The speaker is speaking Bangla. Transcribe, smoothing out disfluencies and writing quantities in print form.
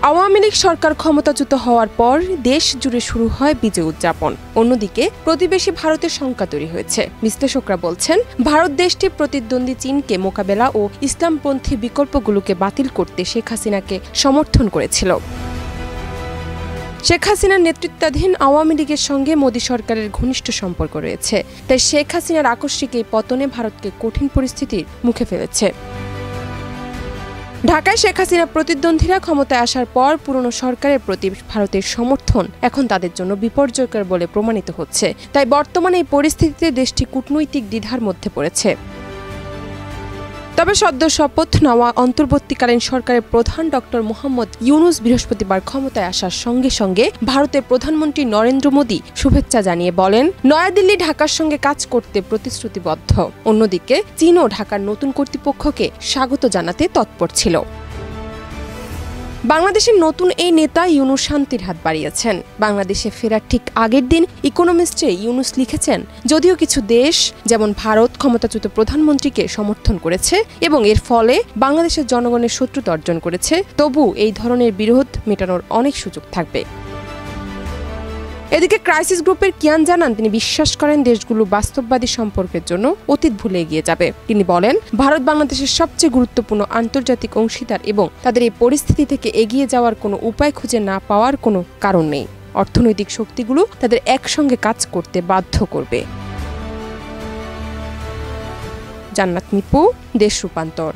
আওয়ামী লীগ সরকার ক্ষমতাচ্যুত হওয়ার পর দেশ জুড়ে শুরু হয় বিজয় উদযাপন। অন্যদিকে প্রতিবেশী ভারতের শঙ্কা তৈরি হয়েছে। বিশ্লেষকরা বলছেন, ভারত দেশটি প্রতিদ্বন্দ্বী চীনকে মোকাবেলা ও ইসলামপন্থী বিকল্পগুলোকে বাতিল করতে শেখ হাসিনাকে সমর্থন করেছিল। শেখ হাসিনার নেতৃত্বাধীন আওয়ামী লীগের সঙ্গে মোদী সরকারের ঘনিষ্ঠ সম্পর্ক রয়েছে, তাই শেখ হাসিনার আকস্মিক এই পতনে ভারতকে কঠিন পরিস্থিতির মুখে ফেলেছে। ঢাকায় শেখ হাসিনা প্রতিদ্বন্দ্বীরা ক্ষমতায় আসার পর পুরনো সরকারের প্রতি ভারতের সমর্থন এখন তাদের জন্য বিপর্যয়কর বলে প্রমাণিত হচ্ছে। তাই বর্তমানে এই পরিস্থিতিতে দেশটি কূটনৈতিক দ্বিধার মধ্যে পড়েছে। তবে সদ্য শপথ নেওয়া অন্তর্বর্তীকালীন সরকারের প্রধান ডক্টর মোহাম্মদ ইউনূস বৃহস্পতিবার ক্ষমতায় আসার সঙ্গে সঙ্গে ভারতের প্রধানমন্ত্রী নরেন্দ্র মোদী শুভেচ্ছা জানিয়ে বলেন, নয়াদিল্লি ঢাকার সঙ্গে কাজ করতে প্রতিশ্রুতিবদ্ধ। অন্যদিকে চীনও ঢাকার নতুন কর্তৃপক্ষকে স্বাগত জানাতে তৎপর ছিল। বাংলাদেশের নতুন এই নেতা ইউনূস শান্তির হাত বাড়িয়েছেন। বাংলাদেশে ফেরার ঠিক আগের দিন ইকোনমিস্টে ইউনূস লিখেছেন, যদিও কিছু দেশ যেমন ভারত ক্ষমতাচ্যুত প্রধানমন্ত্রীকে সমর্থন করেছে এবং এর ফলে বাংলাদেশের জনগণের শত্রুতা অর্জন করেছে, তবু এই ধরনের বিরোধ মেটানোর অনেক সুযোগ থাকবে। এদিকে ক্রাইসিস গ্রুপের কিয়ান জানান, তিনি বিশ্বাস করেন দেশগুলো বাস্তববাদী সম্পর্কের জন্য অতীত ভুলে এগিয়ে যাবে। তিনি বলেন, ভারত বাংলাদেশের সবচেয়ে গুরুত্বপূর্ণ আন্তর্জাতিক অংশীদার এবং তাদের এই পরিস্থিতি থেকে এগিয়ে যাওয়ার কোনো উপায় খুঁজে না পাওয়ার কোনো কারণ নেই। অর্থনৈতিক শক্তিগুলো তাদের একসঙ্গে কাজ করতে বাধ্য করবে। জান্নাত নিপু, দেশ রূপান্তর।